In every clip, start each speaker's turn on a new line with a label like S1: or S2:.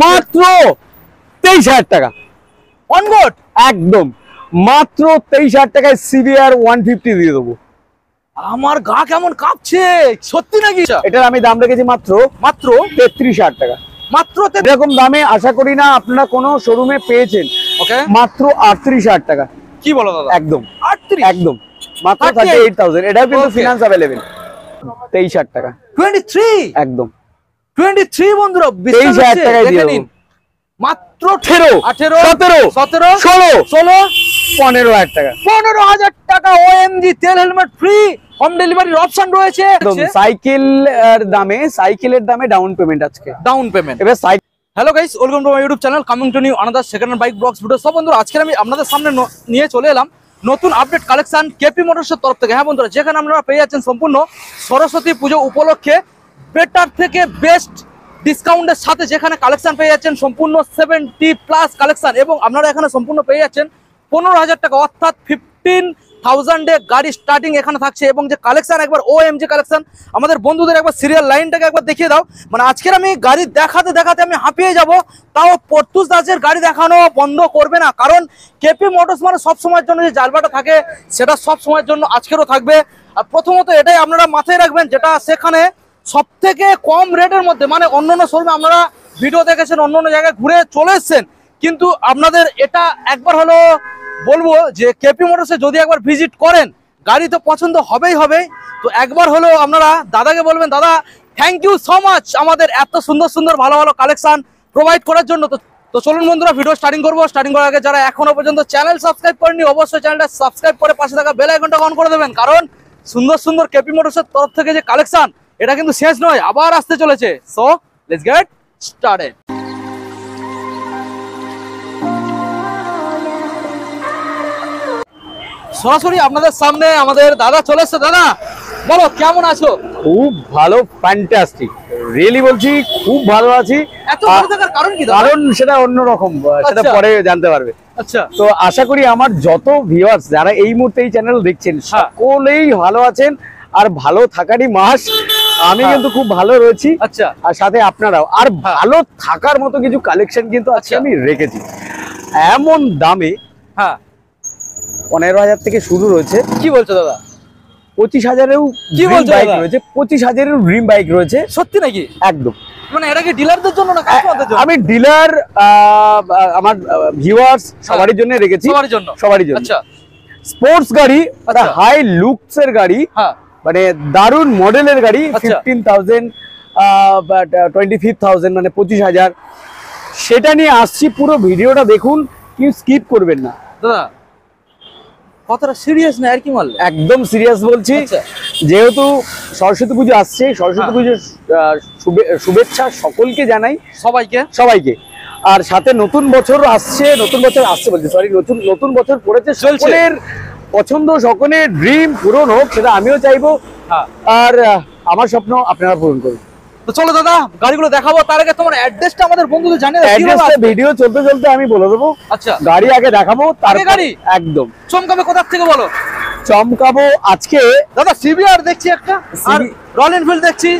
S1: মাত্র 23,000 টাকা
S2: on road,
S1: একদম মাত্র 23,000 টাকায় সিবিআর 150 দিয়ে দেবো।
S2: আমার গা কেমন কাঁপছে, সত্যি নাকি?
S1: এটার আমি দাম রেখেছি মাত্র 33,000 টাকা।
S2: মাত্র
S1: এরকম দামে আশা করি না আপনারা কোনো শোরুমে পেয়েছেন।
S2: ওকে,
S1: মাত্র 38,000 টাকা।
S2: কি বলো দাদা?
S1: একদম
S2: 38,
S1: একদম মাত্র 38,000। এটাও কিন্তু ফিনান্স अवेलेबल। 23,000 টাকা
S2: 23,
S1: একদম
S2: 23 বন্ধুরা,
S1: 23,000 টাকায় দিয়ে দেবো।
S2: মাত্র
S1: 18,
S2: 18,
S1: 17,
S2: 17,
S1: 16,
S2: 16,
S1: 15,000 টাকা।
S2: 15,000 টাকা ওএমজি তেল হেলমেট ফ্রি, হোম ডেলিভারির অপশন রয়েছে।
S1: একদম সাইকেলের দামে ডাউন পেমেন্ট আজকে।
S2: Down payment.
S1: এবার
S2: hello guys, welcome to my YouTube channel, coming to new another second hand bike blogs video. সব বন্ধুরা, আজকে আমি আপনাদের সামনে নিয়ে চলে এলাম নতুন আপডেট কালেকশন কেপি মোটরসের তরফ থেকে। হ্যাঁ বন্ধুরা, যেখানে আপনারা পেয়ে যাচ্ছেন সম্পূর্ণ সরস্বতী পুজো উপলক্ষে বেটার থেকে বেস্ট ডিসকাউন্টের সাথে, যেখানে কালেকশন পেয়ে যাচ্ছেন সম্পূর্ণ 70+ কালেকশন, এবং আপনারা এখানে সম্পূর্ণ পেয়ে যাচ্ছেন 15,000 টাকা, অর্থাৎ 15,000 গাড়ি স্টার্টিং এখানে থাকছে। এবং যে কালেকশন একবার ওএমজি কালেকশন, আমাদের বন্ধুদের একবার সিরিয়াল লাইনটাকে একবার দেখিয়ে দাও। মানে আজকের আমি গাড়ি দেখাতে দেখাতে আমি হাঁপিয়ে যাব, তাও পর্তুজ দাসের গাড়ি দেখানো বন্ধ করবে না, কারণ কেপি মোটরস মানে সব সময়ের জন্য যে জালবাটা থাকে সেটা সব সময়ের জন্য আজকেরও থাকবে। আর প্রথমত এটাই আপনারা মাথায় রাখবেন, যেটা সেখানে সব থেকে কম রেটের মধ্যে, মানে অন্যান্য শোরুমে আপনারা ভিডিও দেখেছেন, অন্য জায়গায় ঘুরে চলে এসছেন, কিন্তু আপনাদের এটা একবার হলো বলবো যে কেপি মোটরসে যদি একবার ভিজিট করেন, গাড়ি তো পছন্দ হবেই হবে। তো একবার হলো আপনারা দাদাকে বলবেন, দাদা থ্যাংক ইউ সো মাচ আমাদের এত সুন্দর সুন্দর ভালো ভালো কালেকশন প্রোভাইড করার জন্য। তো চলুন বন্ধুরা, ভিডিও স্টার্টিং করবো। স্টার্টিং করার আগে যারা এখনো পর্যন্ত চ্যানেল সাবস্ক্রাইব করেনি, অবশ্যই চ্যানেলটা সাবস্ক্রাইব করে পাশে থাকা বেল আইকনটা অন করে দেবেন, কারণ সুন্দর সুন্দর কেপি মোটরসের তরফ থেকে যে কালেকশন, এটা কিন্তু শেষ নয়, আবার আসতে চলেছে। So let's get started. সরাসরি আপনাদের সামনে আমাদের দাদা চলে এসছে। দাদা বলো, কেমন আছো?
S1: খুব ভালো, ফ্যান্টাস্টিক, রিয়েলি বলছি খুব ভালো আছি।
S2: এত ভালো থাকার কারণ কি?
S1: কারণ সেটা অন্যরকম, সেটা পরে জানতে পারবে।
S2: আচ্ছা,
S1: তো আশা করি আমার যত ভিউয়ার্স যারা এই মুহূর্তে এই চ্যানেল দেখছেন সকলেই ভালো আছেন, আর ভালো থাকারই মাস। আমি কিন্তু খুব ভালো রয়েছি।
S2: আচ্ছা,
S1: আর সাথে আপনারাও। আর ভালো থাকার মতো কিছু কালেকশন কিন্তু আজকে আমি রেখেছি এমন দামে।
S2: হ্যাঁ,
S1: 15,000 থেকে শুরু রয়েছে।
S2: কি বলছো দাদা?
S1: 25,000-এও
S2: কি বলছো
S1: বাইক রয়েছে, 25,000-এর ড্রিম বাইক রয়েছে।
S2: সত্যি নাকি?
S1: একদম।
S2: মানে এটা কি ডিলারদের জন্য না কাস্টমারদের জন্য?
S1: আমি ডিলার, আমার ভিউয়ার্স সবারই জন্য রেখেছি। সবারই জন্য।
S2: আচ্ছা,
S1: স্পোর্টস গাড়ি, হাই লুকস এর গাড়ি,
S2: হ্যাঁ
S1: মানে দারুণ মডেলের গাড়ি, 15,000 25,000 মানে 25,000, সেটা নিয়ে আসছি। পুরো ভিডিওটা দেখুন, কেউ স্কিপ করবেন না।
S2: দাদা কথাটা সিরিয়াস না আর কি মারলে? একদম
S1: সিরিয়াস বলছি। যেহেতু সরস্বতী পুজো আসছে, সরস্বতী পুজোর শুভেচ্ছা সকলকে জানাই, সবাইকে। আর সাথে নতুন বছর আসছে, নতুন বছর পড়েছে। সকলের পছন্দ, সকলের ড্রিম পূরণ হোক, সেটা আমিও চাইবো। আর আমার স্বপ্ন আপনারা পূরণ করুন।
S2: তো চলো দাদা, গাড়িগুলো দেখাবো। তার আগে তোমার অ্যাড্রেসটা আমাদের বন্ধুদের জানিয়ে দাও।
S1: অ্যাড্রেসটা ভিডিও চলতে চলতে আমি বলে দেবো।
S2: আচ্ছা,
S1: গাড়ি আগে দেখাবো, তারপরে
S2: গাড়ি
S1: একদম
S2: চমকাবে। কোথা থেকে বলো?
S1: চমকাবো আজকে
S2: দাদা সিবিআর দেখছি একটা, আর রয়্যাল এনফিল্ড দেখছি,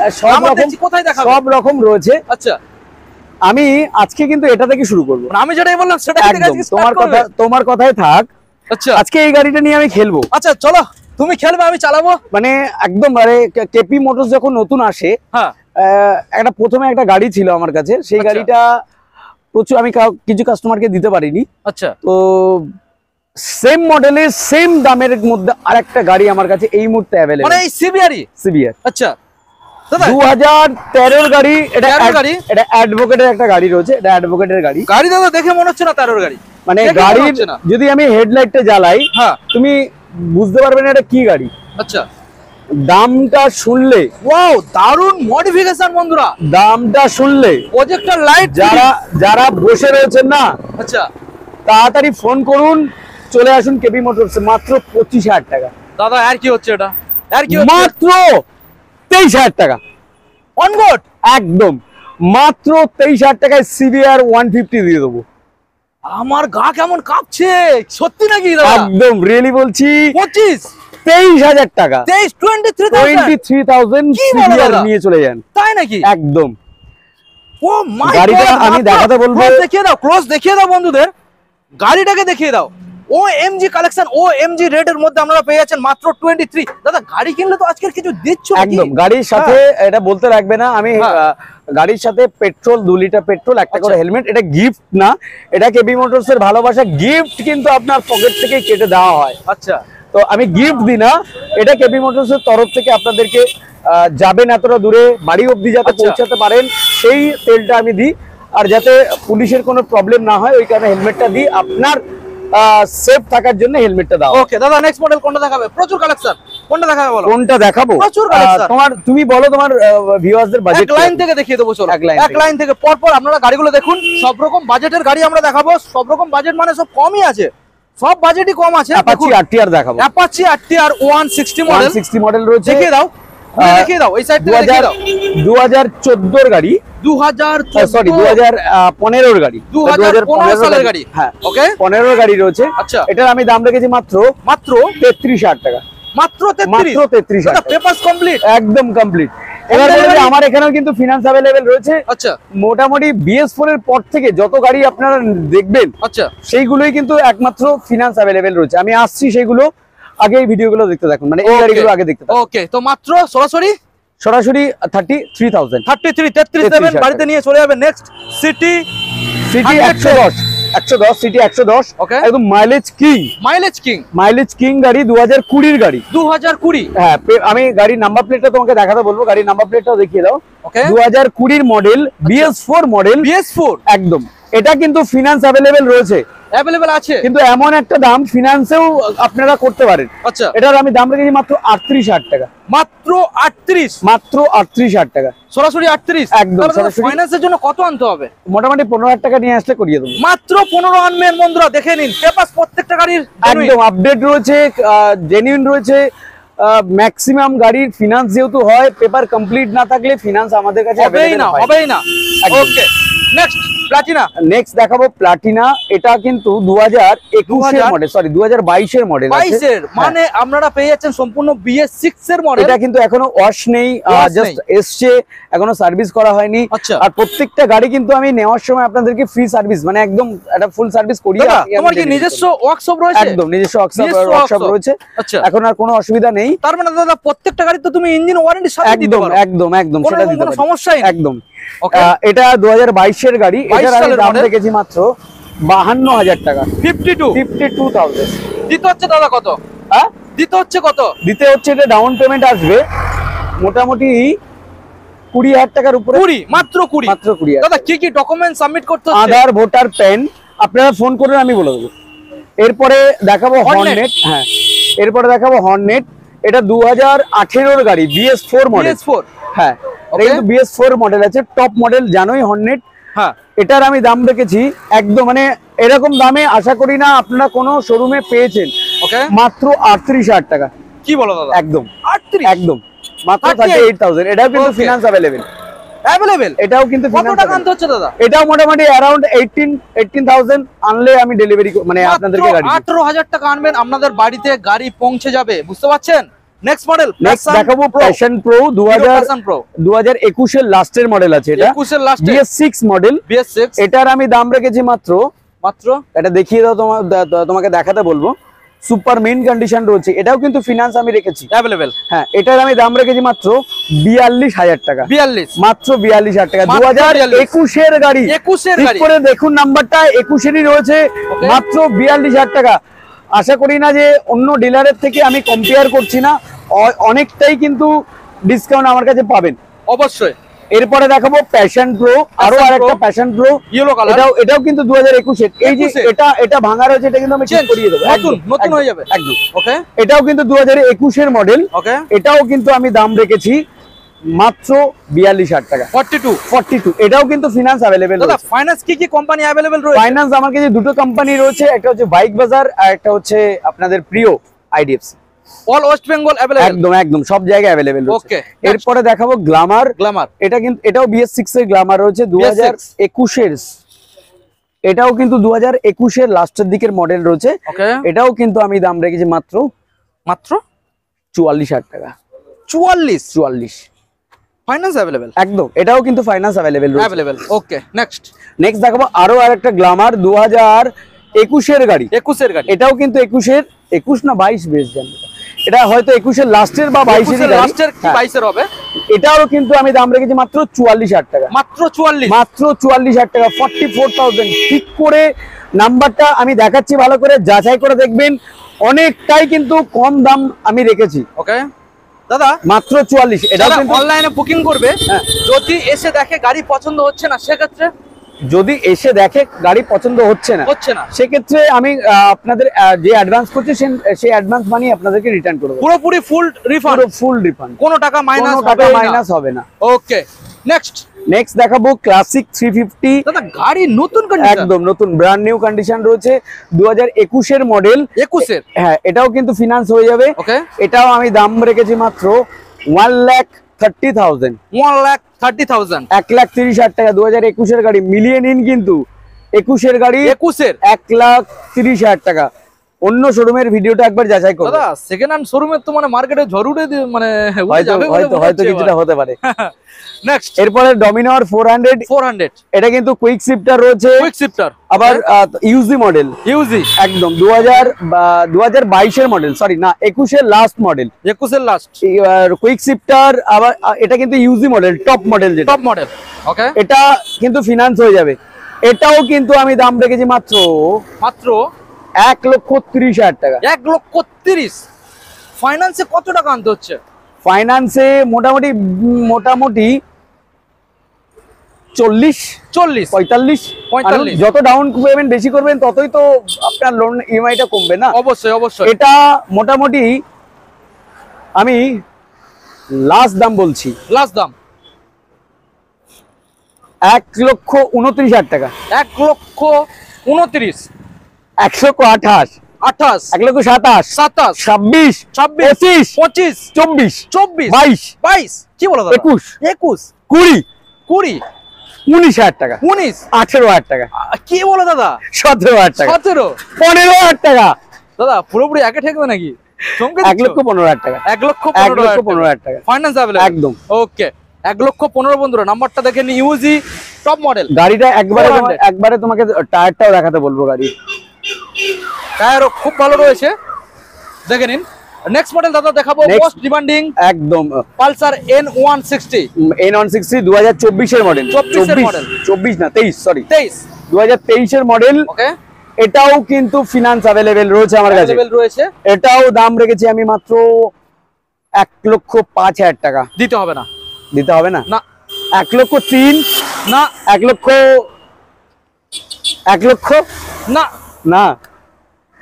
S2: কোথায় দেখাবো?
S1: সব রকম রয়েছে।
S2: আচ্ছা,
S1: আমি আজকে কিন্তু এটা থেকে শুরু করবো।
S2: আমি যেটাই বললাম সেটা
S1: তোমার কথাই থাক।
S2: আচ্ছা,
S1: আজকে এই গাড়িটা নিয়ে আমি খেলবো।
S2: আচ্ছা চলো, তুমি খেলবে আমি চালাবো।
S1: মানে একদম, মানে কেপি মোটরস যখন নতুন আসে, প্রথমে একটা গাড়ি ছিল আমার কাছে, সেই গাড়িটা প্রচুর আমি কিছু কাস্টমারকে দিতে পারিনি।
S2: আচ্ছা, তো
S1: সেম মডেলের সেম দামের মধ্যে আরেকটা গাড়ি আমার কাছে এই মুহূর্তে অ্যাভেলেবল,
S2: মানে এই সিবিআর। আচ্ছা,
S1: 2013 গাড়ি। এটা অ্যাডভোকেটের একটা গাড়ি রয়েছে, এটা অ্যাডভোকেটের গাড়ি।
S2: দাদা দেখে মনে হচ্ছে না 13 গাড়ি,
S1: মানে গাড়ির যদি আমি হেডলাইটটা জ্বালাই, তুমি বুঝতে পারবে না এটা কি গাড়ি।
S2: আচ্ছা,
S1: দামটা শুনলে,
S2: ওয়াও, দারুণ মডিফিকেশন বন্ধুরা।
S1: দামটা শুনলে
S2: প্রজেক্টর লাইট,
S1: যারা বসে রয়েছেন না,
S2: আচ্ছা
S1: তাড়াতাড়ি ফোন করুন, চলে আসুন কেপি মোটরস। মাত্র 25,000 টাকা।
S2: দাদা আর কি হচ্ছে এটা?
S1: মাত্র 23,000 টাকা
S2: অন রোড।
S1: একদম মাত্র 23,000 টাকায় সিবিআর 150 দিয়ে দেবো।
S2: আমার গা কেমন কাঁপছে, সত্যি নাকি?
S1: একদম রিয়েলি বলছি। 23,000 টাকা,
S2: 23,000
S1: সিবিআর নিয়ে চলে যান।
S2: তাই নাকি?
S1: একদম
S2: ও মাই
S1: গাড়িটা
S2: গড,
S1: আমি দেখাতে বলবো।
S2: ক্লোজ দেখিয়ে দাও বন্ধুদের, গাড়িটাকে দেখিয়ে দাও। ও এমজি কালেকশন, ও এমজি রেটের মধ্যে আপনারা পেয়ে যাচ্ছেন মাত্র 23। দাদা গাড়ি কিনলে তো আজকের কিছু দিচ্ছ নাকি?
S1: একদম গাড়ির সাথে এটা বলতে রাখবে না আমি, গাড়ির সাথে পেট্রোল 2 লিটার পেট্রোল, একটা করে হেলমেট, এটা গিফট না, এটা কেবি মোটরস এর ভালোবাসা গিফট, কিন্তু আপনার পকেট থেকে কেটে দেওয়া হয়।
S2: আচ্ছা,
S1: তো আমি গিফট দিই না, এটা কেবি মোটরস এর তরফ থেকে আপনাদেরকে যাবেন এতটা দূরে বাড়ি অবধি যাতে পৌঁছাতে পারেন সেই তেলটা আমি দিই, আর যাতে পুলিশের কোনো প্রবলেম না হয় ওই কারণে হেলমেটটা দিই, আপনার সেফ থাকার জন্য হেলমেটটা দাও।
S2: ওকে দাদা, নেক্সট মডেল কোনটা দেখাবে? প্রচুর কালেকশন, কোনটা দেখাবে বলো?
S1: কোনটা দেখাবো?
S2: প্রচুর কালেকশন।
S1: তুমি বলো তোমার ভিউয়ারদের বাজেট।
S2: এক লাইন থেকে দেখিয়ে দেবো, চলো এক লাইন থেকে পর আপনারা গাড়িগুলো দেখুন। সব রকম বাজেটের গাড়ি আমরা দেখাবো, সব রকম বাজেট মানে সব কমই আছে, সব বাজেটই কম আছে।
S1: অ্যাপাচি আরটিআর দেখাবো,
S2: অ্যাপাচি আরটিআর 160 মডেল,
S1: 160 মডেল রয়েছে,
S2: দেখিয়ে দাও, দেখিয়ে দাও এই সাইড থেকে দেখিয়ে দাও।
S1: 2014 এর গাড়ি, 2015 এর গাড়ি,
S2: 2015 সালের গাড়ি।
S1: হ্যাঁ
S2: ওকে,
S1: 15 গাড়ি রয়েছে।
S2: আচ্ছা,
S1: এটার আমি দাম রেখেছি মাত্র 33,000 টাকা।
S2: মাত্র 33,000 টাকা, পেপারস কমপ্লিট,
S1: একদম কমপ্লিট। এবার বলতে আমার এখানেও কিন্তু ফিনান্স अवेलेबल রয়েছে।
S2: আচ্ছা,
S1: মোটামুটি BS4 এর পর থেকে যত গাড়ি আপনারা দেখবেন,
S2: আচ্ছা,
S1: সেইগুলোই কিন্তু একমাত্র ফিনান্স अवेलेबल রয়েছে। আমি আসছি সেইগুলো, আগে এই ভিডিওগুলো দেখতে থাকুন, মানে এই গাড়িগুলো আগে দেখতে থাকুন।
S2: ওকে, তো মাত্র সরাসরি
S1: 33,000,
S2: 33 বাড়িতে নিয়ে চলে যাবে। নেক্সট সিটি
S1: 110 সিটি 110,
S2: ওকে,
S1: একদম মাইলেজ কিং গাড়ি, 2020 এর গাড়ি,
S2: 2020।
S1: হ্যাঁ আমি গাড়ির নাম্বার প্লেটটা তোমাকে দেখাতে বলবো, গাড়ির নাম্বার প্লেটটাও দেখিয়ে দাও।
S2: ওকে,
S1: 2020 মডেল, BS4 মডেল,
S2: BS4
S1: একদম। এটা কিন্তু ফিনান্স अवेलेबल রয়েছে,
S2: अवेलेबल আছে,
S1: কিন্তু এমন একটা দাম ফিনান্সেও আপনারা করতে পারেন।
S2: আচ্ছা,
S1: এটার আমি দাম রেখেছি মাত্র 38,000 টাকা,
S2: মাত্র
S1: 38,000 টাকা,
S2: সরাসরি 38।
S1: একদম সরাসরি।
S2: ফাইন্যান্সের জন্য কত আনতে হবে?
S1: মোটামুটি 15,000 টাকা নিয়ে আসলে করিয়ে দেবো।
S2: মাত্র 15 আনবেন বন্ধুরা, দেখে নিন পেপারস প্রত্যেকটা গাড়ির
S1: একদম আপডেট রয়েছে, জেনুইন রয়েছে। ম্যাক্সিমাম গাড়ির ফিনান্স যেহেতু হয়, পেপার কমপ্লিট না থাকলে ফিনান্স আমাদের কাছে
S2: হবেই না। ওকে, নেক্সট প্লাটিনা।
S1: নেক্সট দেখাবো প্লাটিনা। এটা কিন্তু 2021 এর মডেল, সরি 2022 এর মডেল,
S2: 22 এর, মানে আপনারা পেয়ে যাচ্ছেন সম্পূর্ণ BS6 এর মডেল।
S1: এটা কিন্তু এখনো ওয়াশ নেই, জাস্ট এসছে, এখনো সার্ভিস করা হয়নি।
S2: আচ্ছা,
S1: আর প্রত্যেকটা গাড়ি কিন্তু আমি নেওয়ার সময় আপনাদেরকে ফ্রি সার্ভিস, মানে একদম একটা ফুল সার্ভিস করিয়ে।
S2: তোমার কি নিজস্ব ওয়ার্কশপ রয়েছে?
S1: একদম নিজস্ব ওয়ার্কশপ রয়েছে।
S2: আচ্ছা,
S1: এখন আর কোনো অসুবিধা নেই।
S2: তার মানে দাদা প্রত্যেকটা গাড়ি তো তুমি ইঞ্জিন ওয়ারেন্টি সাথে দিতে পারো।
S1: একদম সেটা দিতে পারো,
S2: সমস্যাই নেই।
S1: একদম।
S2: ওকে,
S1: এটা 2022 এর গাড়ি, এটার আমি দাম রেখেছি মাত্র 52,000 টাকা, 52,000।
S2: দিতে হচ্ছে দাদা কত?
S1: হ্যাঁ,
S2: দিতে হচ্ছে কত?
S1: দিতে হচ্ছে, এটা ডাউন পেমেন্ট আসবে মোটামুটি 20,000 টাকার উপরে।
S2: মাত্র 20। দাদা কি কি ডকুমেন্ট সাবমিট করতে হচ্ছে?
S1: আধার, ভোটার, প্যান, আপনারা ফোন করুন আমি বলে দেবো। এরপরে দেখাবো হর্নেট। হ্যাঁ, এরপরে দেখাবো হর্নেট। এটা 2018 এর গাড়ি, BS4 মডেল। হ্যাঁ, এটা কিন্তু BS4 মডেল আছে, টপ মডেল, জানোই হর্নেট।
S2: হ্যাঁ,
S1: এটার আমি দাম রেখেছি একদম, মানে এরকম দামে আশা করি না আপনারা কোনো শোরুমে পেয়েছেন।
S2: ওকে,
S1: মাত্র 38,000 টাকা।
S2: কি বলো দাদা?
S1: একদম
S2: 38,
S1: একদম মাত্র 38,000। এটাও কিন্তু ফিনান্স अवेलेबल। এটাও কিন্তু
S2: কত টাকা আনতে হচ্ছে দাদা?
S1: এটাও মোটামুটি अराउंड 18,000 আনলে আমি ডেলিভারি, মানে আপনাদেরকে গাড়ি
S2: 18,000 টাকা আনবেন, আপনাদের বাড়িতে গাড়ি পৌঁছে যাবে, বুঝতে পারছেন? নেক্সট মডেল
S1: নেক্সট দেখাবো প্যাশন প্রো, 2021 এর লাস্টের মডেল আছে, এটা
S2: 21 এর লাস্ট,
S1: BS6 মডেল। এটার আমি দাম রেখেছি মাত্র এটা দেখিয়ে দাও, তোমাকে দেখাতে বলবো। সুপার মেইন কন্ডিশন রয়েছে, এটাও কিন্তু ফিনান্স আমি রেখেছি
S2: अवेलेबल।
S1: হ্যাঁ, এটার আমি দাম রেখেছি মাত্র 42,000 টাকা, মাত্র 42,000 টাকা। 2021 এর গাড়ি, ঠিক করে দেখুন নাম্বারটা 21 এরই রয়েছে, মাত্র 42,000 টাকা। আশা করি না যে অন্য ডিলারের থেকে আমি কম্পেয়ার করছি না, অনেকটাই কিন্তু ডিসকাউন্ট আমার কাছে পাবেন
S2: অবশ্যই।
S1: এরপরে দেখাবো প্যাশন প্রো, আরো আরেকটা প্যাশন প্রো ইয়েলো কালার, এটাও কিন্তু 2021 এর। এই যে এটা ভাঙা রয়েছে, এটা কিন্তু আমি চেঞ্জ করিয়ে দেব,
S2: নতুন হয়ে যাবে একদম। ওকে,
S1: এটাও কিন্তু 2021 এর মডেল।
S2: ওকে,
S1: এটাও কিন্তু আমি দাম রেখেছি মাত্র 42,000 টাকা, 42। এটাও কিন্তু ফিনান্স अवेलेबल
S2: দাদা। ফাইন্যান্স কি কি কোম্পানি अवेलेबल রয়েছে?
S1: ফাইন্যান্স আমার কাছে দুটো কোম্পানি রয়েছে, একটা হচ্ছে বাইক বাজার আর একটা হচ্ছে আপনাদের প্রিয় IDFC।
S2: All West Bengal available,
S1: একদম সব জায়গায় अवेलेबल রয়েছে।
S2: ওকে,
S1: এরপরে দেখাবো গ্ল্যামার। এটা কিন্তু এটাও BS6 এর গ্ল্যামার রয়েছে, 2021 এর। এটাও কিন্তু 2021 এর লাস্টের দিকের মডেল রয়েছে। এটাও কিন্তু আমি দাম রেখেছি মাত্র 44,000 টাকা, 44।
S2: ফাইন্যান্স অ্যাভেলেবেল,
S1: একদম এটাও কিন্তু ফাইন্যান্স অ্যাভেলেবেল রয়েছে।
S2: অ্যাভেলেবেল। ওকে, নেক্সট
S1: দেখাবো আরো আরেকটা গ্ল্যামার 2021 গাড়ি।
S2: 21 গাড়ি,
S1: এটাও কিন্তু 21 না 22 বেশ জানি, এটা হয়তো 21 লাস্টের বা 22
S2: লাস্টের কি 22 হবে।
S1: এটাও কিন্তু আমি দাম রেখেছি মাত্র 44,000 টাকা,
S2: মাত্র 44,
S1: মাত্র 44,000 টাকা, 44,000। ঠিক করে নাম্বারটা আমি দেখাচ্ছি, ভালো করে যাচাই করে দেখবেন, অনেকটাই কিন্তু কম দাম আমি রেখেছি।
S2: ওকে দাদা,
S1: মাত্র 44। এটা কিন্তু
S2: অনলাইনে বুকিং করবে, যদি এসে দেখে গাড়ি পছন্দ হচ্ছে না, সেক্ষেত্রে
S1: যদি এসে দেখে গাড়ি পছন্দ হচ্ছে না সেক্ষেত্রে আমি আপনাদের যে অ্যাডভান্স করছি সেই অ্যাডভান্স মানি আপনাদেরকে রিটার্ন করে দেব,
S2: পুরোপুরি ফুল রিফান্ড,
S1: ফুল রিফান্ড,
S2: কোনো টাকা মাইনাস হবে না। ওকে, নেক্সট
S1: দেখাবো ক্লাসিক 350।
S2: দাদা গাড়ি নতুন কন্ডিশন, একদম
S1: নতুন ব্র্যান্ড নিউ কন্ডিশন রয়েছে, 2021 এর মডেল।
S2: 21 এর,
S1: হ্যাঁ এটাও কিন্তু ফিনান্স হয়ে যাবে।
S2: ওকে,
S1: এটাও আমি দাম রেখেছি মাত্র 1,30,000,
S2: 1,30,000,
S1: 1,30,000 টাকা। 2021 এর গাড়ি মিলিয়ে নিন, কিন্তু 21 এর গাড়ি 1,30,000 টাকা। অন্য শোরুমের ভিডিওটা একবার যাচাই করুন
S2: দাদা। সেকেন্ড হ্যান্ড শোরুমে তো মানে মার্কেটে ঝড়ুড়ে মানে
S1: হয়তো কিছুটা হতে পারে।
S2: নেক্সট,
S1: এরপরে ডমিনার 400, এটা কিন্তু কুইক শিফটার রয়েছে, আবার ইউজি মডেল, একদম 2022 এর মডেল, সরি না 21 এর লাস্ট মডেল,
S2: 21 এর লাস্ট
S1: কুইক শিফটার। আবার এটা কিন্তু ইউজি মডেল, টপ মডেল, যেটা
S2: টপ মডেল। ওকে,
S1: এটা কিন্তু ফিনান্স হয়ে যাবে। এটাও কিন্তু আমি দাম রেখেছি মাত্র 1,30,000 টাকা,
S2: 1,30,000। ফাইন্যান্সে কত টাকা আনতে হচ্ছে?
S1: ফাইন্যান্সে মোটামুটি 40-45। যত ডাউন পেমেন্ট বেশি করবেন ততই তো আপনার লোন ইএমআইটা কমবে না।
S2: অবশ্যই।
S1: এটা মোটামুটি আমি লাস্ট দাম বলছি,
S2: লাস্ট দাম
S1: 1,29,000 টাকা,
S2: 1,29,000,
S1: 1,28,000, 1,27,000, 27,000, 26,000, 25,000, 24,000, 22,000,
S2: কি বলো দাদা?
S1: 21,000, 20,000, 19,000 টাকা, 18,000 টাকা,
S2: কি বলো দাদা?
S1: 17,000 টাকা,
S2: 15,000
S1: টাকা।
S2: দাদা পুরোপুরি একে ঠেকবে নাকি?
S1: 1,15,000 টাকা,
S2: 1,15,000 টাকা ফাইন্যান্স অ্যাভেলেবল, একদম। ওকে, 1,15,000 বন্ধুরা, নাম্বারটা দেখে নি, ইউজি টপ মডেল।
S1: গাড়িটা একবারে তোমাকে টায়ারটাও দেখাতে বলবো, গাড়ি
S2: টায়ারও খুব ভালো রয়েছে, দেখে নিন। নেক্সট মডেল দাদা দেখাবো, মোস্ট ডিমান্ডিং,
S1: একদম
S2: পালসার N160,
S1: 2024 এর মডেল, 24 না 23, সরি 2023 এর মডেল।
S2: ওকে,
S1: এটাও কিন্তু ফিনান্স অ্যাভেলেবেল রয়েছে আমার কাছে, এটাও দাম রেখেছি আমি মাত্র 1,05,000 টাকা।
S2: দিতে হবে না,
S1: না 1,03,000,
S2: না
S1: 1,00,000, না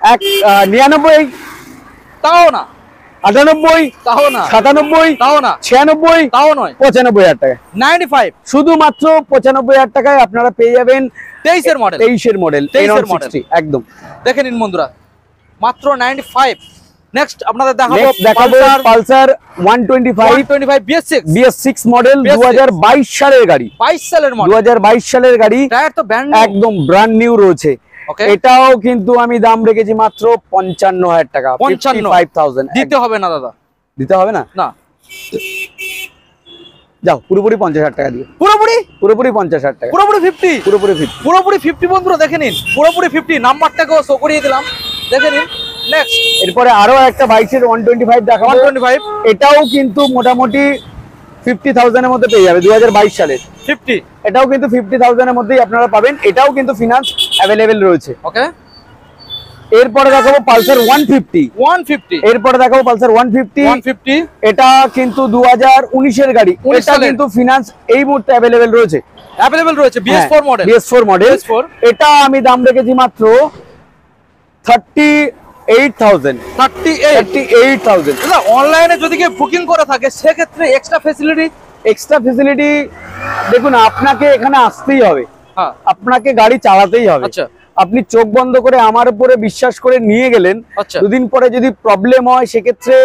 S1: 99,
S2: তাও না
S1: 98,
S2: তাও না
S1: 97,
S2: তাও না
S1: 96,
S2: তাও নয়
S1: 95,000 টাকা,
S2: 95,
S1: শুধুমাত্র 95,000 টাকায় আপনারা পেয়ে যাবেন
S2: 23 এর মডেল,
S1: 23 এর মডেল, একদম
S2: দেখে নিন বন্ধুরা, মাত্র 95। নেক্সট আপনাদের দেখাবো
S1: পালসার 125 BS6 মডেল, 2022 সালের গাড়ি,
S2: 22 সালের মডেল,
S1: 2022 সালের গাড়ি,
S2: টায়ার তো
S1: একদম ব্র্যান্ড নিউ রয়েছে। এটাও কিন্তু আমি দাম রেখেছি মাত্র 55,000 টাকা, 55,000।
S2: দিতে হবে না দাদা,
S1: দিতে হবে না, যাও পুরোপুরি 50,000 টাকা দিয়ে, পুরোপুরি 50,000 টাকা,
S2: পুরোপুরি 50 বন্ধুরা, দেখে নিন, পুরোপুরি 50। নাম্বারটাকেও শো করিয়ে দিলাম, দেখে নিন। নেক্সট,
S1: এরপরে আরো একটা 22 এর 125 দেখাবো,
S2: 125,
S1: এটাও কিন্তু মোটামুটি 50,000 এর মধ্যে পেয়ে যাবে, 2022 সালের
S2: 50,
S1: এটাও কিন্তু 50,000 এর মধ্যেই আপনারা পাবেন, এটাও কিন্তু ফিনান্স অ্যাভেলেবেল রয়েছে।
S2: ওকে,
S1: এরপরে দেখাবো পালসার 150, এরপরে দেখাবো পালসার 150, এটা কিন্তু 2019 এর গাড়ি, এটা কিন্তু ফিনান্স এই মুহূর্তে অ্যাভেলেবেল রয়েছে,
S2: BS4 মডেল,
S1: এটা আমি দাম রেখেছি মাত্র 38,000, 38,000।
S2: দাদা অনলাইনে যদি কেউ বুকিং করে থাকে সেক্ষেত্রে এক্সট্রা ফ্যাসিলিটি
S1: দেখুন, আপনাকে এখানে আসতেই হবে, আপনাকে গাড়ি চালাতেই হবে।
S2: আচ্ছা,
S1: আপনি চোখ বন্ধ করে আমার উপরে বিশ্বাস করে নিয়ে গেলেন, দুদিন পরে যদি প্রবলেম হয় সেক্ষেত্রে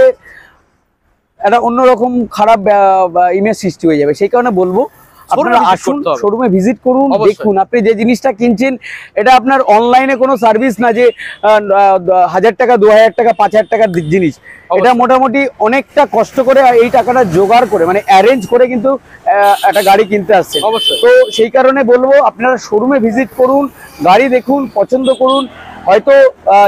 S1: একটা অন্যরকম খারাপ ইমেজ সৃষ্টি হয়ে যাবে, সেই কারণে বলবো আপনারা আসুন, শোরুমে ভিজিট করুন,
S2: অবশ্যই।
S1: দেখুন আপনি যে জিনিসটা কিনছেন এটা আপনার অনলাইনে কোনো সার্ভিস না যে 1000 টাকা 2000 টাকা 5000 টাকার জিনিস। এটা মোটামুটি অনেকটা কষ্ট করে এই টাকাটা জোগাড় করে মানে অ্যারেঞ্জ করে কিন্তু একটা গাড়ি কিনতে আসছে।
S2: অবশ্যই।
S1: তো সেই কারণে বলবো আপনারা শোরুমে ভিজিট করুন, গাড়ি দেখুন, পছন্দ করুন, হয়তো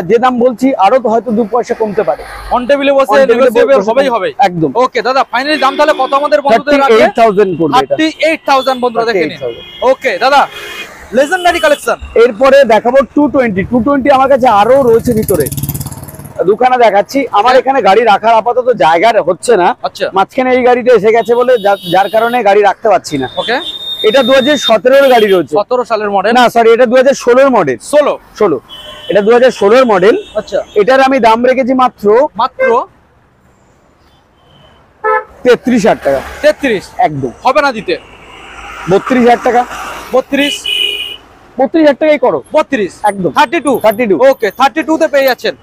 S1: যে দাম বলছি আরো হয়তো 2 পয়সা কমতে পারে,
S2: অন টেবিলে বসে নেগোশিয়েবল হবেই হবে
S1: একদম।
S2: ওকে দাদা, ফাইনালি দাম তাহলে কত আমাদের বন্ধুদের রাখবে?
S1: 38000 করবে এটা,
S2: 38000 বন্ধুরা দেখে নিন। ওকে দাদা, লেজেন্ডারি কালেকশন।
S1: এরপরে দেখাবো 220 আমার কাছে আরো রয়েছে ভিতরে, দুখানা দেখাচ্ছি। আমার এখানে গাড়ি রাখার আপাতত জায়গা হচ্ছে না,
S2: আচ্ছা
S1: মাঝখানে এই গাড়িটা এসে গেছে বলে যার কারণে গাড়ি রাখতে পারছি না।
S2: ওকে,
S1: এটা 2017 এর গাড়ি রয়েছে,
S2: 17 সালের মডেল
S1: না সরি এটা 2016 এর মডেল, 16 এটা 2016 এর মডেল।
S2: আচ্ছা,
S1: এটার আমি দাম রেখেছি মাত্র 33000 টাকা।
S2: 33
S1: একদম
S2: হবে না দিতে?
S1: 32000 টাকা, 32000 টাকাই করো,
S2: 32
S1: একদম
S2: 32। ওকে, 32 তে পেয়ে যাচ্ছেন।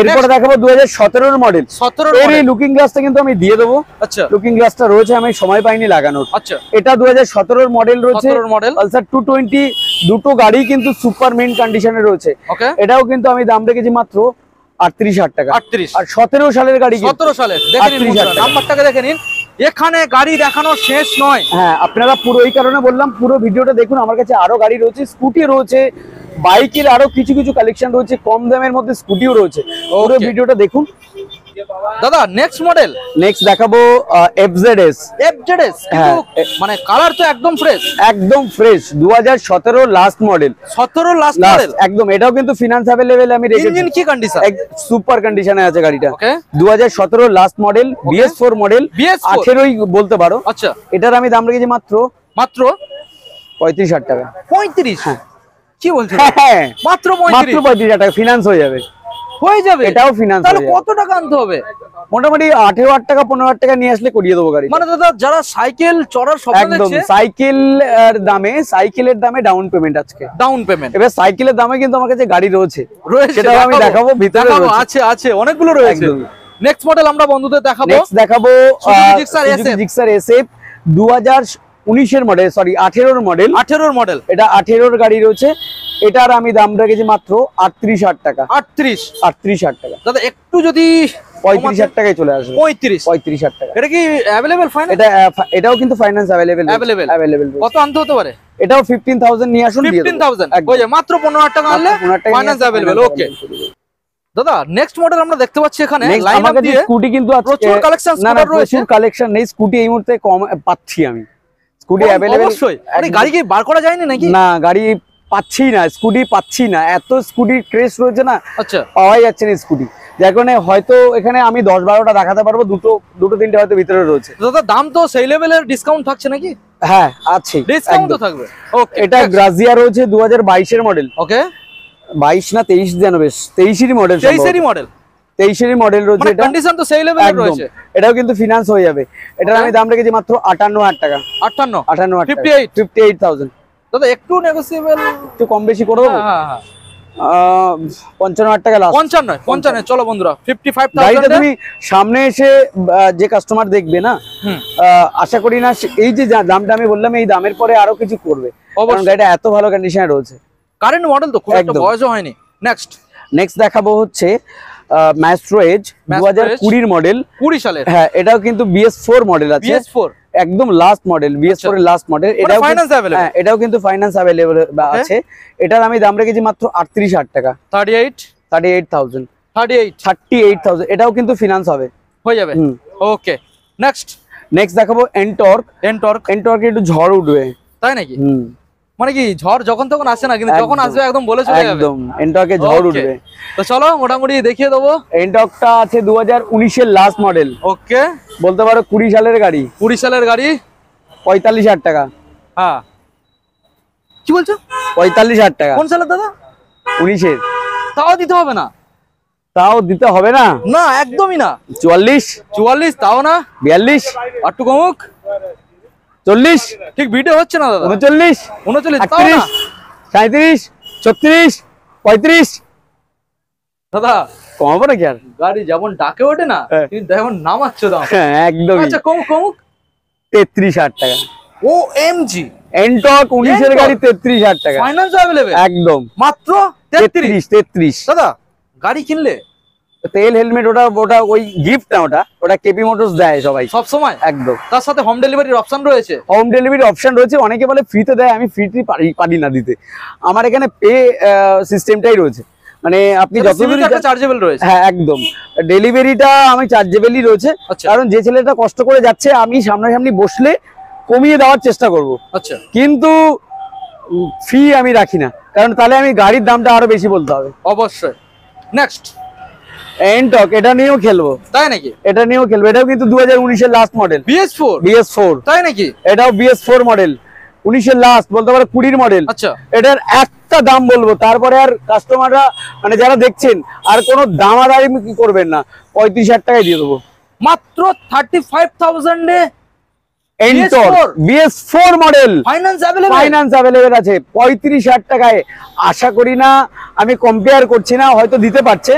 S1: এরপরে দেখাবো 2017 এর মডেল,
S2: 17
S1: এর এই লুকিং গ্লাসটা কিন্তু আমি দিয়ে দেবো।
S2: আচ্ছা
S1: লুকিং গ্লাসটা রয়েছে, আমি সময় পাইনি লাগানোর।
S2: আচ্ছা,
S1: এটা 2017 এর মডেল রয়েছে,
S2: 17 মডেল
S1: পালসার 220, দুটো গাড়ি কিন্তু সুপার মেইন কন্ডিশনে রয়েছে।
S2: ওকে,
S1: এটাও কিন্তু আমি দাম রেখেছি মাত্র 38000 টাকা।
S2: 38
S1: আর 17 সালের গাড়ি,
S2: 17 সালের দেখে নিন,
S1: 38,000 টাকা।
S2: নাম্বারটাকে দেখে নিন। এখানে গাড়ি দেখানো শেষ নয়।
S1: হ্যাঁ, আপনারা পুরো এই কারণে বললাম পুরো ভিডিওটা দেখুন। আমার কাছে আরো গাড়ি রয়েছে, স্কুটি রয়েছে, বাইকের আরো কিছু কিছু কালেকশন রয়েছে, কম দামের মধ্যে স্কুটিও রয়েছে। পুরো ভিডিওটা দেখুন।
S2: দাদা নেক্সট মডেল,
S1: নেক্সট দেখাবো FZS।
S2: FZS
S1: হ্যাঁ,
S2: মানে কালার তো একদম ফ্রেশ,
S1: একদম fresh, 2017 last model,
S2: 17 last model
S1: একদম। এটাও কিন্তু ফিনান্স अवेलेबल আমি রেখেছি।
S2: ইঞ্জিন কি কন্ডিশন?
S1: সুপার কন্ডিশনে আছে গাড়িটা।
S2: ওকে,
S1: 2017 last model, BS4 model,
S2: BS4
S1: 18ই বলতে পারো।
S2: আচ্ছা,
S1: এটার আমি দাম রেখেছি মাত্র 35,000 টাকা।
S2: 35? কি বলছেন?
S1: হ্যাঁ,
S2: মাত্র
S1: মাত্র 35,000 টাকা ফিনান্স হয়ে যাবে।
S2: এটাও
S1: ফিনান্স
S2: তাহলে কত টাকা আনতে হবে?
S1: মোটামুটি 18,000 টাকা 15,000 টাকা নিয়ে আসলে করিয়ে দেবো গাড়ি।
S2: মানে দাদা যারা সাইকেল চড়ার স্বপ্ন
S1: একদম
S2: দেখছে,
S1: সাইকেলের দামে ডাউন পেমেন্ট আজকে,
S2: ডাউন পেমেন্ট।
S1: এবার সাইকেলের দামে কিন্তু আমার কাছে গাড়ি রয়েছে, সেটা আমি দেখাবো। ভিতরে
S2: আছে অনেকগুলো রয়েছে। নেক্সট মডেল আমরা বন্ধুদের দেখাবো।
S1: নেক্সট দেখাবো
S2: Suzuki
S1: জিক্সার SF 2019 এর মডেল, সরি 18 এর মডেল,
S2: 18 মডেল।
S1: এটা 18 এর গাড়ি রয়েছে। এটার আমি দাম রেখেছি মাত্র 38,000 টাকা। 38,000 টাকা
S2: দাদা একটু যদি
S1: 35,000 টাকায় চলে আসবে। 35,000 টাকা।
S2: এটা কি अवेलेबल ফাইনান্স?
S1: এটাও কিন্তু ফাইন্যান্স अवेलेबल।
S2: কত আনতে হতে পারে?
S1: এটাও 15,000 নিয়ে আসুন,
S2: 15,000 হয়ে যায়, মাত্র 15,000 টাকা আনলে ফাইনান্স अवेलेबल। ওকে দাদা নেক্সট মডেল আমরা দেখতে পাচ্ছি এখানে লাইন আপ দিয়ে
S1: স্কুটি কিন্তু আছে,
S2: প্রচুর কালেকশন
S1: না
S2: রয়েছে।
S1: প্রচুর কালেকশন নেই, স্কুটি এই মুহূর্তে কম পাচ্ছি আমি। স্কুটি अवेलेबल
S2: অবশ্যই। আরে গাড়ি কি বার করা যায়নি নাকি?
S1: না, গাড়ি পাচ্ছি না, স্কুটি পাচ্ছি না, এত স্কুটির ক্রেজ রয়েছে না,
S2: আচ্ছা
S1: পাওয়াই যাচ্ছে না স্কুটি। যার কারণে হয়তো এখানে আমি 10-12টা দেখাতে পারবো, দুটো 3টে হয়তো ভিতরে রয়েছে।
S2: দাদা দাম তো সেই লেভেলের ডিসকাউন্ট থাকছে নাকি?
S1: হ্যাঁ আছে,
S2: ডিসকাউন্ট তো থাকবে। ওকে,
S1: এটা গ্রাজিয়া রয়েছে 2022 এর মডেল।
S2: ওকে,
S1: 22 না 23 যেন, বেশ 23 মডেল,
S2: 23 মডেল,
S1: 23 মডেল রয়েছে।
S2: মানে
S1: এটা
S2: কন্ডিশন তো সেই লেভেলের রয়েছে।
S1: এটাও কিন্তু ফিনান্স হয়ে যাবে। এটার আমি দাম রেখেছি মাত্র 58,000 টাকা।
S2: 58
S1: 58,000।
S2: দাদা একটু নেগোসিয়েবল,
S1: একটু কম বেশি করে দেবো।
S2: হ্যাঁ
S1: 55,000 টাকা লাস্ট।
S2: 55 চলো বন্ধুরা, 55,000
S1: গাড়িটা তুমি সামনে এসে যে কাস্টমার দেখবে না, আশা করি না এই যে দামটা আমি বললাম এই দামের পরে আরো কিছু করবে, কারণ গাড়িটা এত ভালো কন্ডিশনে রয়েছে।
S2: কারেন্ট মডেল তো খুব একটা বয়সও হয়নি। নেক্সট
S1: দেখাবো হচ্ছে ম্যাস্ট্রো এজ 2020 মডেল,
S2: 20 সালের।
S1: হ্যাঁ, এটাও কিন্তু BS4 মডেল আছে,
S2: BS4
S1: একদম লাস্ট মডেল, BS4 এর লাস্ট মডেল। এটাও কিন্তু ফাইন্যান্স अवेलेबल আছে। এটার আমি দাম রেখেছি মাত্র 38,000 টাকা। 38,000। এটাও কিন্তু ফিনান্স হবে,
S2: হয়ে যাবে। ওকে নেক্সট
S1: দেখাবো এনটর্ক। একটু ঝড় উঠবে,
S2: তাই নাকি? মানে কি ঝড় যখন তখন আসে না, কিন্তু যখন আসবে একদম বলে চলে যাবে।
S1: একদম এনটর্কে ঝড় উঠবে।
S2: তো চলো মোটামুটি দেখিয়ে দেবো।
S1: এনটর্কটা আছে 2019 এর লাস্ট মডেল।
S2: ওকে,
S1: বলতে পারো 20 সালের গাড়ি।
S2: 20 সালের গাড়ি,
S1: 45,000 টাকা।
S2: হ্যাঁ কি বলছো?
S1: 45,000 টাকা।
S2: কোন সালের দাদা?
S1: 19 এর।
S2: তাও দিতে হবে না?
S1: তাও দিতে হবে না,
S2: না একদমই না।
S1: 44
S2: তাও না?
S1: 42
S2: একটু কমুক।
S1: 40
S2: ঠিক ভিডিও হচ্ছে না দাদা।
S1: 39
S2: তাও না?
S1: 37 36 35।
S2: দাদা
S1: কমাবো নাকি আর?
S2: গাড়ি যেমন ডাকে ওঠে না, তুমি যেমন নামাচ্ছ দাম।
S1: একদম।
S2: আচ্ছা কমুক
S1: 33,000 টাকা।
S2: OMG
S1: এনটক 19 এর গাড়ি 33,000 টাকা
S2: ফাইন্যান্স अवेलेबल
S1: একদম
S2: মাত্র 33 দাদা গাড়ি কিনলে
S1: তেল হেলমেট ওটা ওই গিফট না, ওটা কেপি মোটরস দেয় সবাই
S2: সব সময়
S1: একদম।
S2: তার সাথে হোম ডেলিভারির অপশন রয়েছে।
S1: হোম ডেলিভারি অপশন রয়েছে, অনেকে বলে ফ্রিতে দেয়, আমি ফ্রিতে পারি না দিতে। আমার এখানে পে সিস্টেমটাই রয়েছে, মানে আপনি যতদূর
S2: চার্জেবল রয়েছে।
S1: হ্যাঁ একদম, ডেলিভারিটা আমি চার্জেবলই রয়েছে। কারণ যে ছেলেটা কষ্ট করে যাচ্ছে আমি সামনাসামনি বসলে কমিয়ে দেওয়ার চেষ্টা করব।
S2: আচ্ছা,
S1: কিন্তু ফি আমি রাখি না, কারণ তাহলে আমি গাড়ির দামটা আরো বেশি বলতে হবে।
S2: অবশ্যই। নেক্সট
S1: এনটক, এটা নিয়েও খেলবো।
S2: তাই নাকি?
S1: এটা নিয়েও খেলবো, এটাও কিন্তু 2019 এর লাস্ট মডেল। BS4
S2: তাই নাকি?
S1: এটাও BS4 মডেল, 19 এর লাস্ট, বলতে পারো 20 মডেল।
S2: আচ্ছা,
S1: এটার একটা দাম বলবো, তারপরে আর কাস্টমাররা মানে যারা দেখছেন আর কোনো দামাদারি কি করবেন না, 35,000 টাকায় দিয়ে দেবো
S2: মাত্র 35,000 এ
S1: Ntorq BS4 model. Finance available আছে 35,000 টাকায়। আশা করি না, আমি কম্পেয়ার করছি না, হয়তো দিতে পারছে,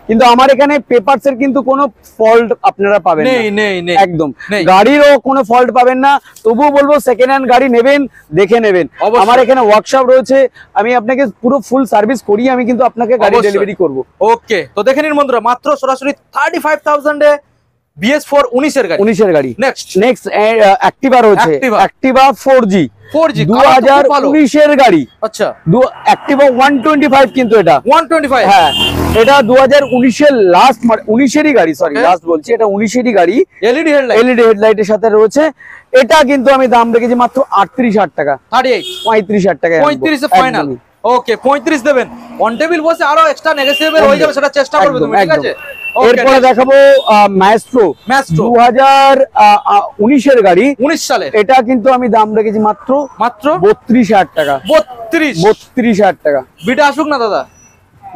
S1: কিন্তু আমার এখানে পেপারস এর কিন্তু কোনো ফল্ট আপনারা পাবেন না।
S2: নেই
S1: একদম, গাড়িরও কোনো ফল্ট পাবেন না। তবুও বলবো সেকেন্ড হ্যান্ড গাড়ি নেবেন, দেখে নেবেন। আমার এখানে ওয়ার্কশপ রয়েছে, আমি আপনাকে পুরো ফুল সার্ভিস করিয়ে আমি কিন্তু আপনাকে গাড়ি ডেলিভারি করব।
S2: ওকে, তো দেখে নিন বন্ধুরা, মাত্র সরাসরি 35,000 এ BS4 19 এর গাড়ি। নেক্সট
S1: অ্যাক্টিভা রয়েছে, অ্যাক্টিভা 4G 2019 এর গাড়ি।
S2: আচ্ছা,
S1: অ্যাক্টিভা 125, কিন্তু এটা
S2: 125।
S1: হ্যাঁ, এটা 2019 এর লাস্ট, 19 এরই গাড়ি, সরি লাস্ট বলছি, এটা 19 এরই গাড়ি। এলইডি হেডলাইটের সাথে রয়েছে। এটা কিন্তু আমি দাম রেখেছি মাত্র 38,000 টাকা। 35,000 টাকা,
S2: 35 এ ফাইনাল। ওকে, 35 দেবেন। অন টেবিল বসে আরো এক্সট্রা নেগোশিয়েবল হয়ে যাবে, সেটা চেষ্টা করবে তুমি, ঠিক আছে?
S1: এরপরে দেখাবো ম্যাস্ট্রো 2019 এর গাড়ি,
S2: 19 সালের।
S1: এটা কিন্তু আমি দাম রেখেছি মাত্র 32,000 টাকা। 32,000 টাকা।
S2: বিটা আসুক না দাদা?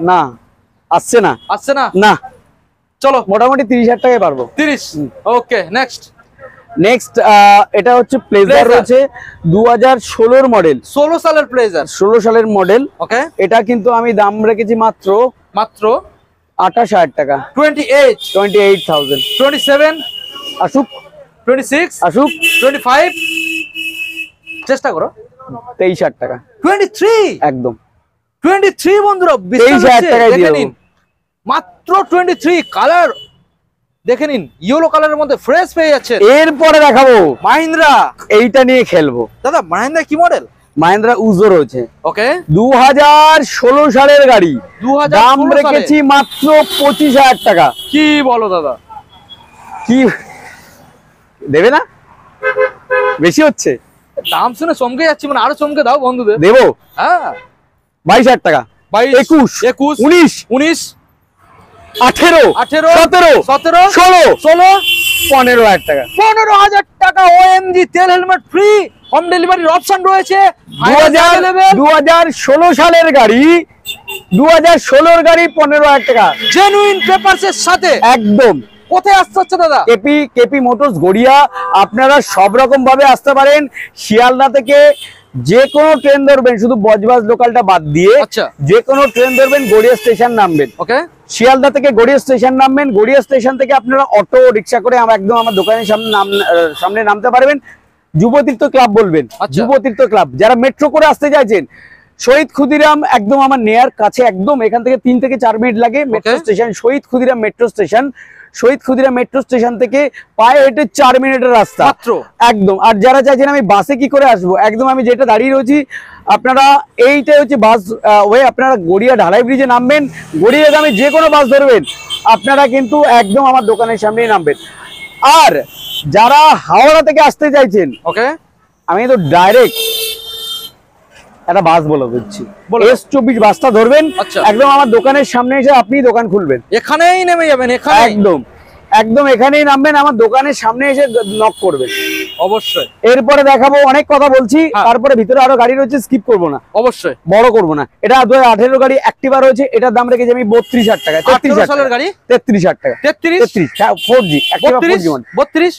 S1: না, আসছে না।
S2: চলো,
S1: মোটামুটি 30,000 টাকায় পারবো।
S2: 30। ওকে,
S1: নেক্সট এটা হচ্ছে প্লেজার রয়েছে 2016 মডেল।
S2: 16 সালের প্লেজার,
S1: 16 সালের মডেল।
S2: ওকে,
S1: এটা কিন্তু আমি দাম রেখেছি মাত্র 28,000 টাকা। 28,000।
S2: 27
S1: আসুক,
S2: 26
S1: আসুক,
S2: 25 চেষ্টা করো।
S1: 23,000 টাকা।
S2: 23
S1: একদম
S2: 23 বন্ধুরা,
S1: 23,000 টাকায় দিয়ে দেব
S2: মাত্র 23। কালার দেখে নিন, ইয়েলো কালারের মধ্যে ফ্রেশ পেয়ে যাচ্ছে।
S1: এরপরে দেখাবো
S2: মাহিন্দ্রা,
S1: এইটা নিয়ে খেলবো।
S2: দাদা মাহিন্দ্রা কি মডেল?
S1: মাহিন্দ্রা উজো রয়েছে।
S2: ওকে,
S1: 2016 সালের গাড়ি, দাম রেখেছি মাত্র 25,000 টাকা।
S2: কি বলো দাদা?
S1: কি দেবে না? বেশি হচ্ছে
S2: দাম শুনে চমকে যাচ্ছি, মানে আরো চমকে দাও বন্ধুদের।
S1: দেবো,
S2: হ্যাঁ,
S1: 22,000 টাকা।
S2: 21
S1: 19 18 17 16 15,000 টাকা।
S2: 15,000 টাকা OMG তেল হেলমেট ফ্রি, হোম ডেলিভারির অপশন রয়েছে।
S1: 2016 সালের গাড়ি, 2016 গাড়ি 15,000 টাকা,
S2: জেনুইন পেপারস এর সাথে।
S1: একদম।
S2: কোথায় আসতে হচ্ছে দাদা?
S1: KP motors Garia. আপনারা সব রকম ভাবে আসতে পারেন। শিয়ালদা থেকে যে কোনো ট্রেন ধরবেন, শুধু বজবাজ লোকালটা বাদ দিয়ে যে কোনো ট্রেন ধরবেন, গড়িয়া স্টেশন নামবেন।
S2: ওকে,
S1: শিয়ালদা থেকে গড়িয়া স্টেশন নামবেন। গড়িয়া স্টেশন থেকে আপনারা অটো রিক্সা করে একদম আমার দোকানের সামনে নামতে পারবেন। যুবতীর্থ ক্লাব বলবেন, যুবতীর্থ ক্লাব। যারা মেট্রো করে আসতে চাইছেন, শহীদ ক্ষুদিরাম একদম আমার নেয়ার কাছে, একদম এখান থেকে 3 থেকে 4 মিনিট লাগে মেট্রো স্টেশন। শহীদ ক্ষুদিরাম মেট্রো স্টেশন, শহীদ ক্ষুদিরাম মেট্রো স্টেশন থেকে পায়ে হেঁটে 4 মিনিটের রাস্তা একদম। আর যারা চাইছেন আমি বাসে কি করে আসবো, একদম আমি যেটা দাঁড়িয়ে রয়েছি, আপনারা এইটাই হচ্ছে বাস ওয়ে। আপনারা গড়িয়া ঢালাই ব্রিজে নামবেন, গড়িয়া গ্রামে যে কোনো বাস ধরবেন, আপনারা কিন্তু একদম আমার দোকানের সামনেই নামবেন। আর যারা হাওড়া থেকে আসতে চাইছেন,
S2: ওকে,
S1: আমি তো ডাইরেক্ট একটা বাস বলে দিচ্ছি, S24 বাসটা ধরবেন, একদম আমার দোকানের সামনে এসে আপনি দোকান খুলবেন,
S2: এখানেই নেমে যাবেন।
S1: একদম এখানেই নামবেন, আমার দোকানের সামনে এসে নক করবেন।
S2: অবশ্যই।
S1: এরপরে দেখাবো, অনেক কথা বলছি, তারপরে ভিতরে আরো গাড়ি রয়েছে, স্কিপ করবো না, অবশ্যই বড় করবো না। এটা 2018 গাড়ি অ্যাক্টিভা রয়েছে, এটার দাম রেখেছি আমি 32,000 টাকা।
S2: 33,000 সালের গাড়ি,
S1: 33,000 টাকা। 33 4G অ্যাক্টিভা 4G।
S2: 32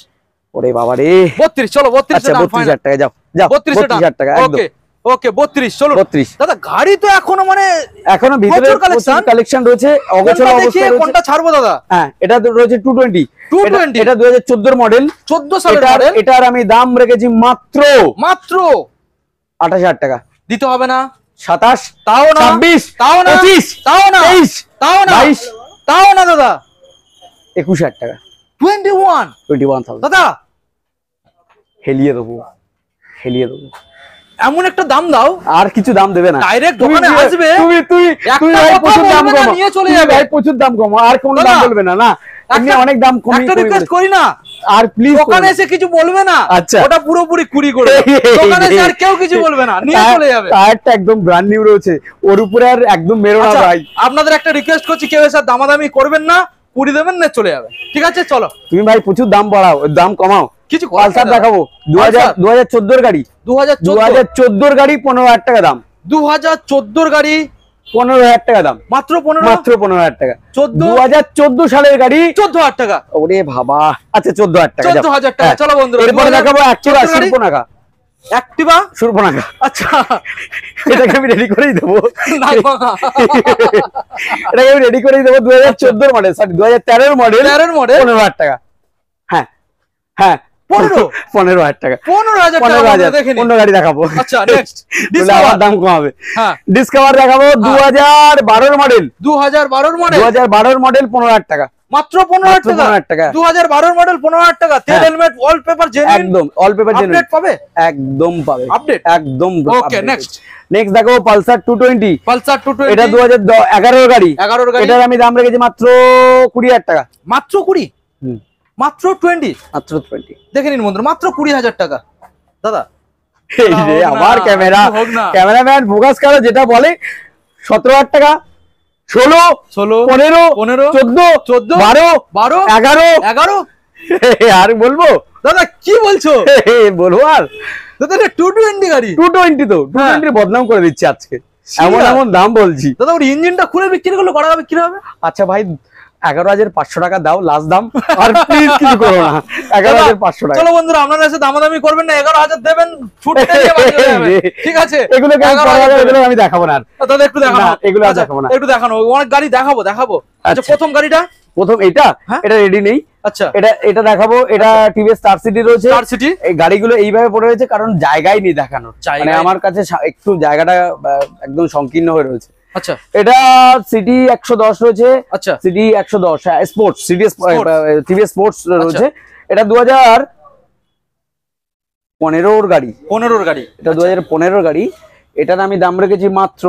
S1: ওরে বাবা রে,
S2: 32। চলো 32
S1: টাকা, যাও 32,000 টাকা একদম।
S2: ওকে 32 চলো
S1: 32
S2: দাদা গাড়ি তো এখনো মানে
S1: এখনো ভিতরে কালেকশন রয়েছে, অগোছালো অবস্থায় রয়েছে।
S2: কোনটা ছাড়বো দাদা?
S1: হ্যাঁ, এটা রয়েছে 220
S2: 220
S1: এটা 2014 মডেল,
S2: 14 সালের মডেল।
S1: এটার আমি দাম রেখেছি মাত্র 28000 টাকা।
S2: দিতে হবে না?
S1: 27
S2: তাও না,
S1: 26
S2: তাও না,
S1: 25
S2: তাও না,
S1: 23
S2: তাও না,
S1: 22
S2: তাও না দাদা,
S1: 21000 টাকা,
S2: 21,000 দাদা
S1: হেলিয়ে দেবো।
S2: এমন একটা দাম দাও,
S1: আর কিছু দাম দেবে না,
S2: ডাইরেক্ট দোকানে আসবে,
S1: তুই ভাই প্রচুর দাম কম
S2: নিয়ে চলে যাবে,
S1: ভাই প্রচুর দাম কম, আর কোন দাম বলবে না। না এমনি অনেক দাম কম,
S2: একটা রিকোয়েস্ট করি না,
S1: আর প্লিজ
S2: দোকানে এসে কিছু বলবে না।
S1: আচ্ছা,
S2: ওটা পুরোপুরি কুড়ি করে দোকানে এসে আর কেউ কিছু বলবে না, নিয়ে চলে যাবে।
S1: টায়ারটা একদম ব্র্যান্ড নিউ রয়েছে, ওর উপরে আর একদম মেরো না ভাই।
S2: আপনাদের একটা রিকোয়েস্ট করছি, কেউ এসে দামাদামি করবেন না, কুড়ি দেবেন না, চলে যাবে। ঠিক আছে চলো,
S1: তুমি ভাই প্রচুর দাম বাড়াও, দাম কমাও।
S2: কিছু
S1: পালসার দেখাবো 2014 গাড়ি, 2014 গাড়ি 15000 টাকা দাম,
S2: 2014 গাড়ি
S1: 15000 টাকা দাম,
S2: মাত্র
S1: 15000 টাকা।
S2: 2014
S1: সালের গাড়ি
S2: 14000 টাকা।
S1: ওরে বাবা, আচ্ছা 14000 টাকা,
S2: 14000 টাকা। চলো বন্ধুরা,
S1: এরপরে দেখাবো অ্যাক্টিভা সুরপনাখা।
S2: অ্যাক্টিভা
S1: সুরপনাখা,
S2: আচ্ছা
S1: এটাকে আমি রেডি করেই দেবো,
S2: না বাবা,
S1: এটাকে আমি রেডি করেই দেবো। 2014 মডেল, সরি 2013 মডেল, 15000 টাকা। হ্যাঁ হ্যাঁ, 15000 টাকা,
S2: 15000 টাকা দেখে নিন।
S1: অন্য গাড়ি দেখাবো।
S2: আচ্ছা নেক্সট, ডিসকভার
S1: দাম কমাবে।
S2: হ্যাঁ,
S1: ডিসকভার দেখাবো 2012 মডেল,
S2: 2012 মডেল,
S1: 2012 মডেল 15000 টাকা,
S2: মাত্র 15000 টাকা। 2012 মডেল 15000 টাকা, তেল হেলমেট ওয়ালপেপার জেনুইন,
S1: একদম ওয়ালপেপার জেনুইন,
S2: আপডেট পাবে,
S1: একদম পাবে
S2: আপডেট
S1: একদম।
S2: ওকে নেক্সট
S1: দেখো পালসার 220,
S2: পালসার 220,
S1: এটা 2011 গাড়ি,
S2: 11 গাড়ি,
S1: এটার আমি দাম রেখেছি মাত্র 20000 টাকা,
S2: মাত্র 20, মাত্র 20,
S1: মাত্র 20।
S2: দেখে নিন বন্ধুরা, মাত্র 20000 টাকা দাদা।
S1: এই যে আমার ক্যামেরাম্যান ফোকাস করো, যেটা বলে 17000 টাকা, 16 15 14 12 11 আর বলবো
S2: দাদা? কি বলছো?
S1: বলবো আর
S2: দাদা 220 গাড়ি,
S1: 220 তো 220 বদনাম করে দিচ্ছি আজকে, এমন দাম বলছি।
S2: দাদা ওর ইঞ্জিনটা খুলে বিক্রি করলে করা বিক্রি হবে।
S1: আচ্ছা ভাই 11500 টাকা দাও লাস্ট দাম, আর প্লিজ কিছু করো না, 11500 টাকা।
S2: চলো বন্ধুরা, আপনারা এসে দামাদামি করবেন না, 11000 দেবেন, ছুটতে গিয়ে বাড়ি চলে যাবে। ঠিক আছে,
S1: এগুলো আমি দেখাবো না
S2: দাদা, একটু দেখানো,
S1: এগুলো দেখাবো না,
S2: একটু দেখানো, অনেক গাড়ি দেখাবো। আচ্ছা প্রথম গাড়িটা,
S1: প্রথম এটা রেডি নেই।
S2: আচ্ছা
S1: এটা দেখাবো, এটা টিভিএস স্টার সিটি রয়েছে।
S2: স্টার সিটি,
S1: এই গাড়িগুলো এইভাবে পড়ে রয়েছে কারণ জায়গাই নেই দেখানোর, মানে আমার কাছে একটু জায়গাটা একদম সংকীর্ণ হয়ে রয়েছে।
S2: আচ্ছা
S1: এটা সিটি 110 রয়েছে,
S2: আচ্ছা
S1: city 110 sports, city TVS sports রয়েছে। এটা 2015 গাড়ি,
S2: 15 গাড়ি,
S1: এটা 2015 গাড়ি। এটার আমি দাম রেখেছি মাত্র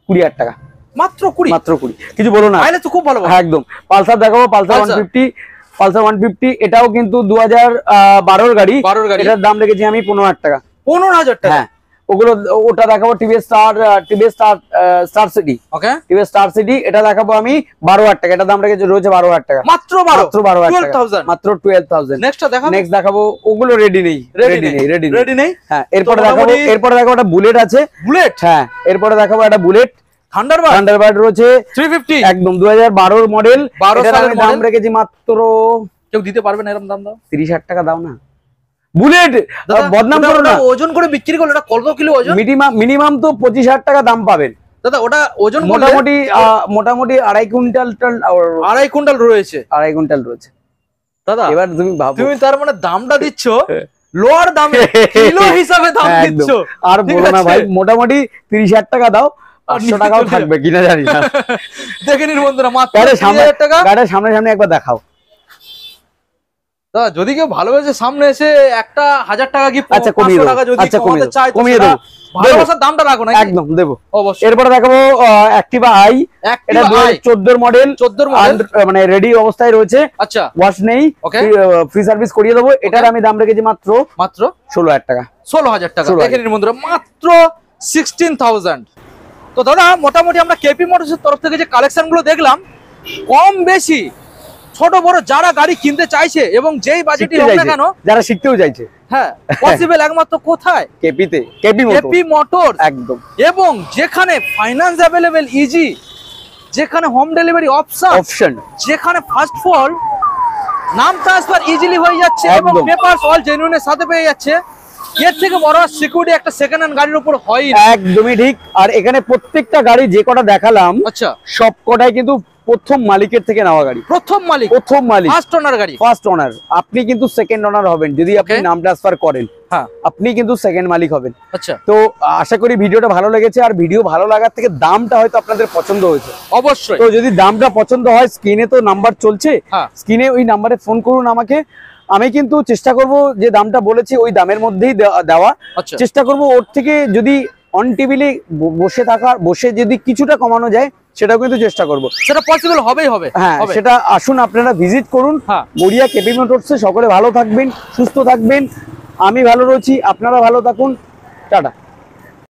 S1: 20000 টাকা, মাত্র 20। কিছু বলো না,
S2: তাহলে তো খুব ভালো।
S1: হ্যাঁ একদম। পালসার দেখাবো, পালসার 150, এটাও কিন্তু 2012 গাড়ি, এটার দাম রেখেছি আমি 15000 টাকা,
S2: 15000 টাকা।
S1: হ্যাঁ ওটা দেখাবো টিভিএস স্টার সিটি, ওকে টিভিএস স্টার সিটি, এটা দেখাবো আমি 12000 টাকা, এটা দাম রেখেছি রয়েছে 12000 টাকা, মাত্র 12000 টাকা, মাত্র 12000। নেক্সট দেখাবো, ওগুলো রেডি নেই। হ্যাঁ এরপরে দেখাবো একটা বুলেট আছে, বুলেট। হ্যাঁ এরপরে দেখাবো একটা বুলেট থান্ডারবার্ড রয়েছে 350, একদম 2012 মডেল, এটার আমি দাম রেখেছি মাত্র,
S2: কেউ দিতে পারবে না এরকম দাম দাও,
S1: 30000 টাকা দাও না। বুলেট বদনাম করো না,
S2: ওজন করে বিক্রি করলে এটা কত কিলো ওজন?
S1: মিনিমাম তো 25000 টাকা দাম পাবেন
S2: দাদা। ওটা ওজন
S1: মোটামুটি 2.5 কুইন্টাল,
S2: 2.5 কুইন্টাল রয়েছে,
S1: 2.5 কুইন্টাল রয়েছে দাদা। এবার তুমি ভাবো,
S2: তুমি তার মানে দামটা দিচ্ছ লোয়ার দামে, কিলো হিসাবে দাম দিচ্ছ।
S1: আর বলো না ভাই, মোটামুটি 30000 টাকা দাও, 500 টাকাও থাকবে কিনা জানি না।
S2: দেখে নিন বন্ধুরা, মাত্র
S1: 30000 টাকা। গাড়ির সামনে একবার দেখাও
S2: দাদা, যদি কেউ ভালোবেসে সামনে এসে একটা 1000 টাকা কি,
S1: আচ্ছা কমিয়ে দেবো, আচ্ছা কমিয়ে দেবো,
S2: ভালোবাসার দামটা রাখো না,
S1: একদম দেবো অবশ্যই। এরপরে দেখাবো অ্যাক্টিভা আই, এটা 2014 মডেল, মানে রেডি অবস্থায় রয়েছে। আচ্ছা ওয়াশ নেই, ফ্রি সার্ভিস করিয়ে দেবো। এটার আমি দাম রেখেছি মাত্র 16000 টাকা, 16000 টাকা।
S2: দেখে নিন বন্ধুরা, মাত্র 16000। তো দাদা মোটামুটি আমরা কেপি মোটরসের তরফ থেকে যে কালেকশন গুলো দেখলাম, কম বেশি ছোট বড় যারা গাড়ি কিনতে চাইছে এবং যেই বাজেটই হোক না কেন,
S1: যারা শিখতেও চাইছে,
S2: হ্যাঁ পসিবল একমাত্র কোথায়? কেপিতে, কেপি মোটর একদম। এবং যেখানে ফাইন্যান্স অ্যাভেলেবেল ইজি, যেখানে হোম ডেলিভারি অপশন, যেখানে ফার্স্ট অফ অল নাম ট্রান্সফার ইজিলি হয়ে যাচ্ছে এবং পেপারস অল জেনুইনের সাথে পেয়ে যাচ্ছে, এর থেকে বড় সিকিউরিটি একটা সেকেন্ড হ্যান্ড গাড়ির উপর হয় না।
S1: একদমই ঠিক। আর এখানে প্রত্যেকটা গাড়ি যে কটা দেখালাম
S2: আচ্ছা,
S1: সব কটাই কিন্তু প্রথম মালিকের থেকে নেওয়া গাড়ি।
S2: প্রথম মালিক,
S1: প্রথম মালিক,
S2: ফার্স্ট ওনার গাড়ি।
S1: First owner. আপনি কিন্তু সেকেন্ড ওনার হবেন যদি আপনি
S2: Okay.
S1: নাম ট্রান্সফার করেন।
S2: হ্যাঁ,
S1: আপনি কিন্তু সেকেন্ড মালিক হবেন।
S2: আচ্ছা,
S1: তো আশা করি ভিডিওটা ভালো লেগেছে, আর ভিডিও ভালো লাগার থেকে দামটা হয়তো আপনাদের পছন্দ হয়েছে।
S2: অবশ্যই।
S1: তো যদি দামটা পছন্দ হয়, স্ক্রিনে তো নাম্বার চলছে,
S2: হ্যাঁ,
S1: স্ক্রিনে ওই নাম্বারে ফোন করুন আমাকে। আমি কিন্তু চেষ্টা করব যে দামটা বলেছি ওই দামের মধ্যেই দেওয়া
S2: আচ্ছা,
S1: চেষ্টা করব। ওর থেকে যদি অন টেবিলে বসে যদি কিছুটা কমানো যায় সেটাও কিন্তু চেষ্টা করব।
S2: সেটা পসিবল হবেই হবে।
S1: হ্যাঁ,
S2: হবে।
S1: সেটা আসুন, আপনারা ভিজিট করুন
S2: হ্যাঁ।
S1: গড়িয়া কেপি মোটরসে। সকলে ভালো থাকবেন, সুস্থ থাকবেন, আমি ভালো রয়েছি, আপনারা ভালো থাকুন, টাটা।